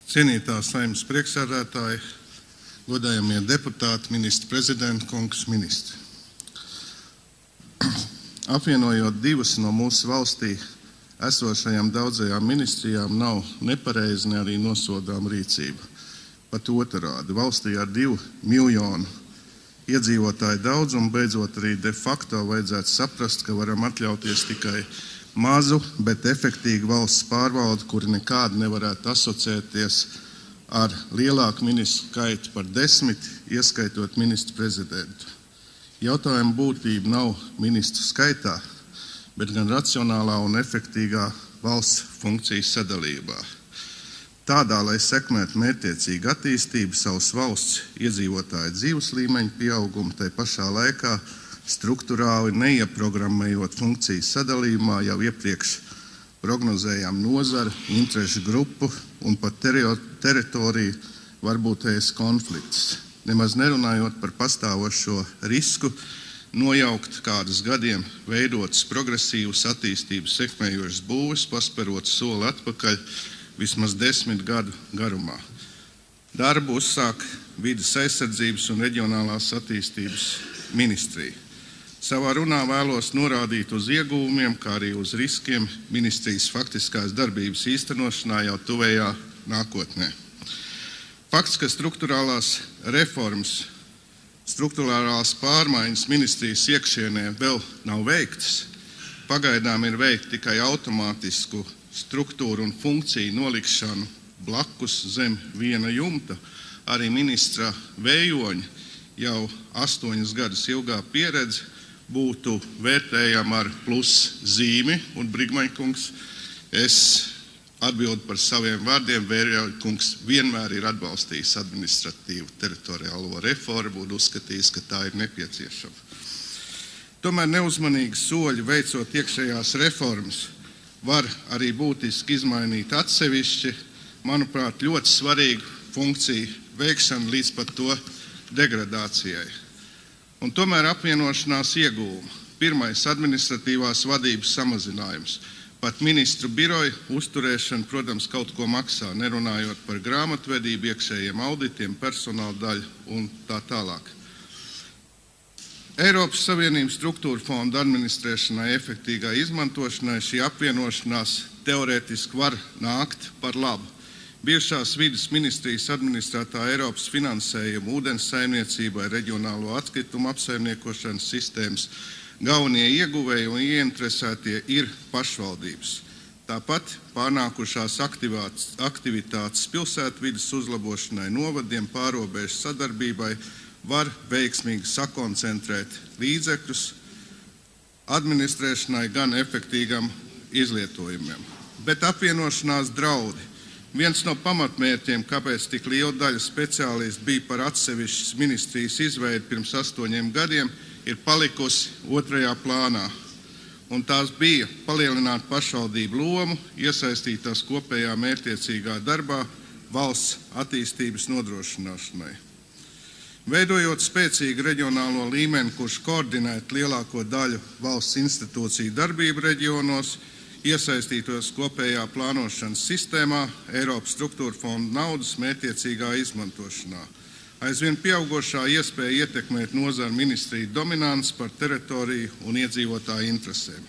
Cienītā Saeimas priekšsēdētāji, godājamie deputāti, ministra prezidenta kungs, ministri. Apvienojot divas no mūsu valstī esošajām daudzajām ministrijām nav nepareiza, ne arī nosodām rīcība. Pat otrādi, valstī ar 2 miljonu iedzīvotāju daudzumu beidzot arī de facto vajadzētu saprast, ka varam atļauties tikai mazu, bet efektīgu valsts pārvaldi, kuri nekādi nevarētu asociēties ar lielāku ministru skaitu par 10, ieskaitot ministru prezidentu. Jautājuma būtība nav ministru skaitā, bet gan racionālā un efektīgā valsts funkcijas sadalībā. Tādā, lai sekmētu mērķtiecīgu attīstību, savas valsts iedzīvotāju dzīves līmeņa pieaugumu, tai pašā laikā strukturāli neieprogrammējot funkcijas sadalījumā, jau iepriekš prognozējām nozaru, interešu grupu un pat teritoriju varbūtējs konflikts. Nemaz nerunājot par pastāvošo risku, nojaukt kādus gadiem veidotas progresīvas attīstības sekmējošas būves, pasperot soli atpakaļ vismaz 10 gadu garumā. Darbu uzsāk vides aizsardzības un reģionālās attīstības ministrija. Savā runā vēlos norādīt uz ieguvumiem, kā arī uz riskiem ministrijas faktiskās darbības īstenošanā jau tuvējā nākotnē. Fakts, ka struktūrālās reformas, struktūrālās pārmaiņas ministrijas iekšienē vēl nav veiktas, pagaidām ir veikt tikai automātisku struktūru un funkciju nolikšanu blakus zem viena jumta, arī ministra Vējoņa jau 8 gadus ilgā pieredze būtu vērtējama ar plus zīmi, un Brigmaņkungs, es atbildu par saviem vārdiem, Vējoņkungs vienmēr ir atbalstījis administratīvu teritoriālo reformu un uzskatījis, ka tā ir nepieciešama. Tomēr neuzmanīgi soļi veicot iekšējās reformas var arī būtiski izmainīt atsevišķi, manuprāt, ļoti svarīgu funkciju veikšanu līdz pat to degradācijai. Un tomēr apvienošanās ieguvumi. Pirmais, administratīvās vadības samazinājums. Pat ministru biroju uzturēšana, protams, kaut ko maksā, nerunājot par grāmatvedību, iekšējiem auditiem, personāla daļu un tā tālāk. Eiropas Savienības struktūra fonda administrēšanai efektīgai izmantošanai šī apvienošanās teorētiski var nākt par labu. Bijušās vides ministrijas administrētā Eiropas finansējuma ūdens saimniecībai, reģionālo atkritumu apsaimniekošanas sistēmas galvenie ieguvēji un ieinteresētie ir pašvaldības. Tāpat pārnākušās aktivitātes pilsētvides uzlabošanai, novadiem, pārobežu sadarbībai var veiksmīgi sakoncentrēt līdzekļus administrēšanai gan efektīgam izlietojumiem. Bet apvienošanās draudi. Viens no pamatmērķiem, kāpēc tik liela daļa speciālistu bija par atsevišķas ministrijas izveidi pirms 8 gadiem, ir palikusi otrajā plānā. Un tās bija palielināt pašvaldību lomu, iesaistītās kopējā mērķtiecīgā darbā valsts attīstības nodrošināšanai. Veidojot spēcīgu reģionālo līmeni, kurš koordinētu lielāko daļu valsts institūciju darbību reģionos, iesaistītos kopējā plānošanas sistēmā, Eiropas struktūra fonda naudas mērķtiecīgā izmantošanā. Aizvien pieaugošā iespēja ietekmēt nozaru ministriju dominants par teritoriju un iedzīvotāju interesēm.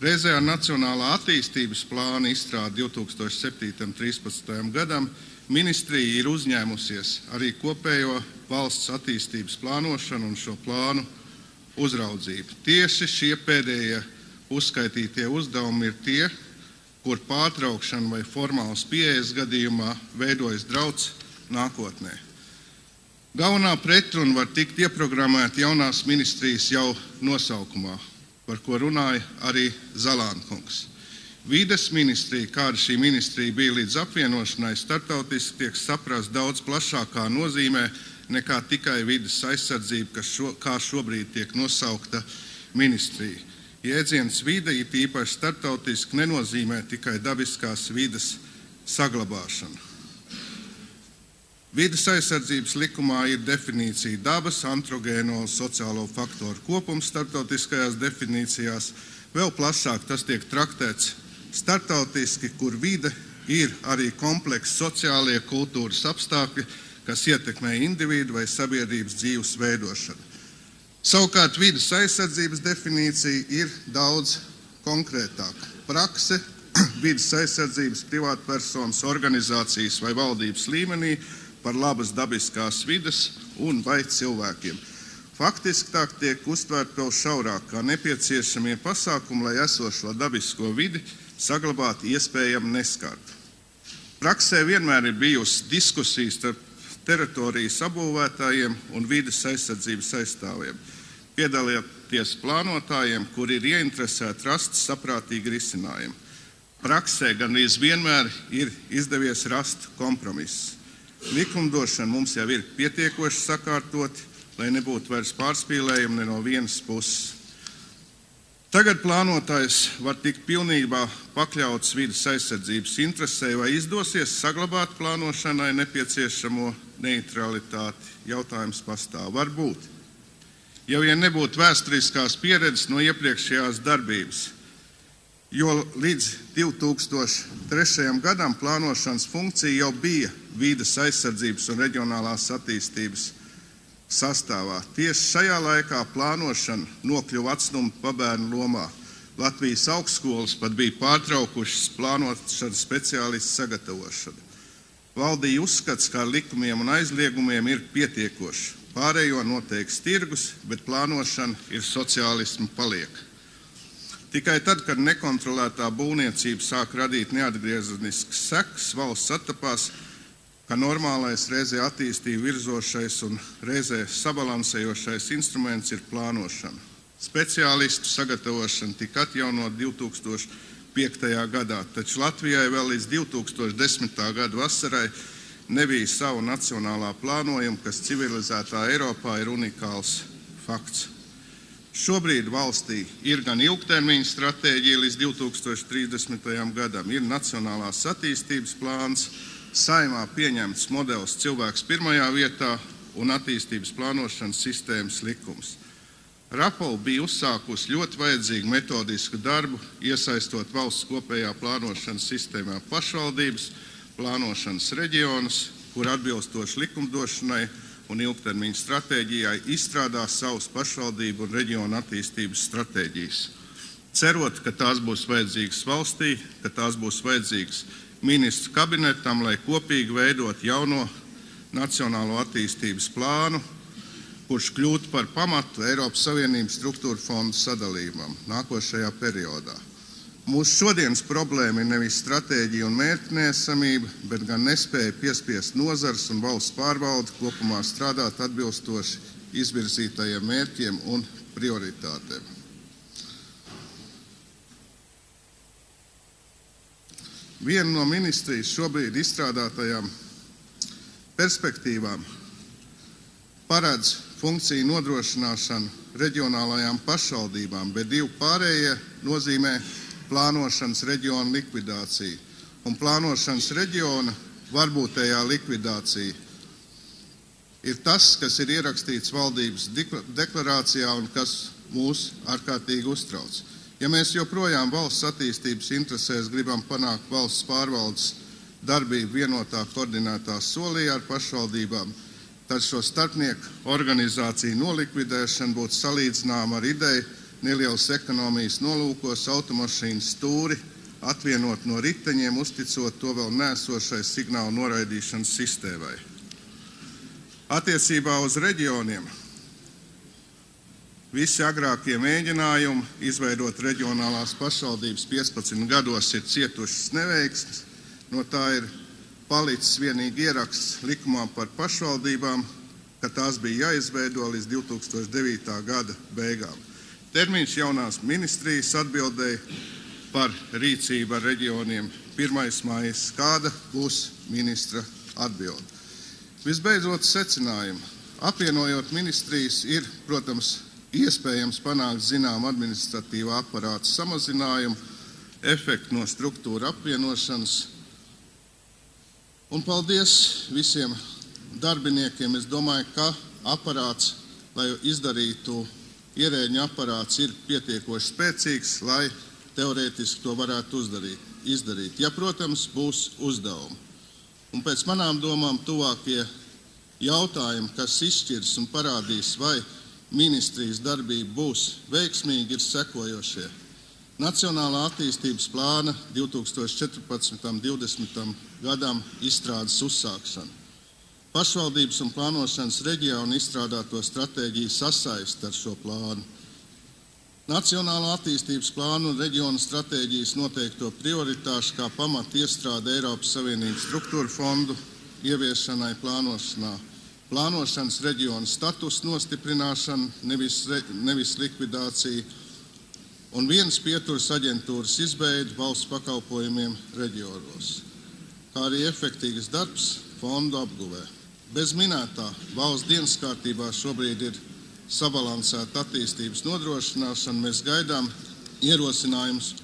Reizē ar Nacionālā attīstības plāna izstrādi 2007–13 gadam ministrija ir uzņēmusies arī kopējo valsts attīstības plānošanu un šo plānu uzraudzību. Tieši šie pēdējie uzskaitītie uzdevumi ir tie, kur pārtraukšana vai formāls pieejas gadījumā veidojas drauds nākotnē. Galvenā pretruna var tikt ieprogrammēta jaunās ministrijas jau nosaukumā, par ko runāja arī Zalānkungs. Vides ministrija, kāda šī ministrija bija līdz apvienošanai, starptautiski tiek saprast daudz plašākā nozīmē nekā tikai vides aizsardzība, kā šobrīd tiek nosaukta ministrija. Jēdziens vide, it īpaši starptautiski, nenozīmē tikai dabiskās vides saglabāšanu. Vides aizsardzības likumā ir definīcija dabas, antrogēno sociālo faktoru kopums starptautiskajās definīcijās. Vēl plašāk tas tiek traktēts starptautiski, kur vide ir arī komplekss sociālie kultūras apstākļi, kas ietekmē individu vai sabiedrības dzīves veidošanu. Savukārt vides aizsardzības definīcija ir daudz konkrētāka. Prakse vides aizsardzības privātpersonas, organizācijas vai valdības līmenī par labas dabiskās vides un vai cilvēkiem. Faktiski tā tiek uztvērta vēl šaurāk kā nepieciešamie pasākumi, lai esošo dabisko vidi saglabātu iespējami neskartu. Praksē vienmēr ir bijusi diskusijas starp teritorijas apbūvētājiem un vides aizsardzības aizstāvjiem, piedalīties plānotājiem, kuri ir ieinteresēti rast saprātīgi risinājumu. Praksē gandrīz vienmēr ir izdevies rast kompromisus. Likumdošana mums jau ir pietiekoši sakārtoti, lai nebūtu vairs pārspīlējumi ne no vienas puses. Tagad plānotājs var tikt pilnībā pakļauts vides aizsardzības interesē, vai izdosies saglabāt plānošanai nepieciešamo neutralitāti. Jautājums pastāv. Varbūt. Jau ja nebūtu vēsturiskās pieredzes no iepriekšējās darbības, jo līdz 2003. gadam plānošanas funkcija jau bija vides aizsardzības un reģionālās attīstības sastāvā. Tieši šajā laikā plānošana nokļuva atstumta pabērnu lomā. Latvijas augstskolas pat bija pārtraukušas plānošanas speciālistu sagatavošanu. Valdīja uzskats, ka ar likumiem un aizliegumiem ir pietiekoši. Pārējo noteikts tirgus, bet plānošana ir sociālismu paliek. Tikai tad, kad nekontrolētā būvniecība sāk radīt neatgriezeniskas sekas, valsts attapās, ka normālais reizē attīstību virzošais un reizē sabalansējošais instruments ir plānošana. Speciālistu sagatavošana tika atjaunot 2005. gadā, taču Latvijai vēl līdz 2010. gada vasarai nebija savu nacionālā plānojuma, kas civilizētā Eiropā ir unikāls fakts. Šobrīd valstī ir gan ilgtermiņa stratēģija līdz 2030. gadam, ir nacionālās attīstības plāns, Saeimā pieņemts modelis cilvēks pirmajā vietā un attīstības plānošanas sistēmas likums. Rapola bija uzsākusi ļoti vajadzīgu metodisku darbu, iesaistot valsts kopējā plānošanas sistēmā pašvaldības, plānošanas reģionus, kur atbilstoši likumdošanai un ilgtermiņa stratēģijai izstrādā savus pašvaldību un reģionu attīstības stratēģijas. Cerot, ka tās būs vajadzīgas valstī, ka tās būs vajadzīgas ministru kabinetam, lai kopīgi veidot jauno nacionālo attīstības plānu, kurš kļūtu par pamatu Eiropas Savienības struktūra fondu sadalījumam nākošajā periodā. Mūsu šodienas problēma ir nevis stratēģija un mērķu neesamība, bet gan nespēja piespiest nozars un valsts pārvalde kopumā strādāt atbilstoši izvirzītajiem mērķiem un prioritātēm. Viena no ministrijas šobrīd izstrādātajām perspektīvām paredz funkciju nodrošināšanu reģionālajām pašvaldībām, bet divi pārējie nozīmē plānošanas reģiona likvidāciju. Un plānošanas reģiona varbūtējā likvidācija ir tas, kas ir ierakstīts valdības deklarācijā un kas mūs ārkārtīgi uztrauc. Ja mēs joprojām valsts attīstības interesēs gribam panākt valsts pārvaldes darbību vienotā koordinētā solī ar pašvaldībām, tad šo starpnieku organizāciju nolikvidēšana būtu salīdzināma ar ideju nelielas ekonomijas nolūkos automašīnas stūri atvienot no riteņiem, uzticot to vēl neesošai signālu noraidīšanas sistēmai. Attiecībā uz reģioniem visi agrākie mēģinājumi izveidot reģionālās pašvaldības 15 gados ir cietušas neveiksmes. No tā ir palicis vienīgi ieraksts likumā par pašvaldībām, ka tās bija jāizveido līdz 2009. gada beigām. Termiņš jaunās ministrijas atbildēja par rīcību ar reģioniem 1. maijs. Kāda būs ministra atbilde? Visbeidzot, secinājumi. Apvienojot ministrijas ir, protams, iespējams panākt zinām administratīvā aparāta samazinājumu, efektu no struktūra apvienošanas. Un paldies visiem darbiniekiem. Es domāju, ka aparāts, lai izdarītu ierēģņu aparāts, ir pietiekoši spēcīgs, lai teorētiski to varētu uzdarīt. izdarīt, ja, protams, būs uzdevumi. Un pēc manām domām tuvākie jautājumi, kas izšķirs un parādīs, vai ministrijas darbība būs veiksmīga, ir sekojošie. Nacionālā attīstības plāna 2014–2020 gadam izstrādes uzsākšana. Pašvaldības un plānošanas reģionu izstrādāto stratēģiju sasaist ar šo plānu. Nacionālā attīstības plānu un reģionu stratēģijas noteikto prioritāšu kā pamata iestrāde Eiropas Savienības struktūra fondu ieviešanai plānošanā. Plānošanas reģionu status nostiprināšana, nevis likvidācija, un vienas pieturas aģentūras izbeide valsts pakalpojumiem reģionos, kā arī efektīvs darbs fondu apguvē. Bez minētā valsts dienas kārtībā šobrīd ir sabalansēta attīstības nodrošināšana. Mēs gaidām ierosinājumus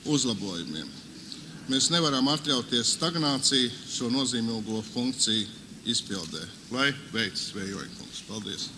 uzlabojumiem. Mēs nevaram atļauties stagnāciju šo nozīmīgo funkciju izpildē. Lai veicas Vējoņa kungs. Paldies!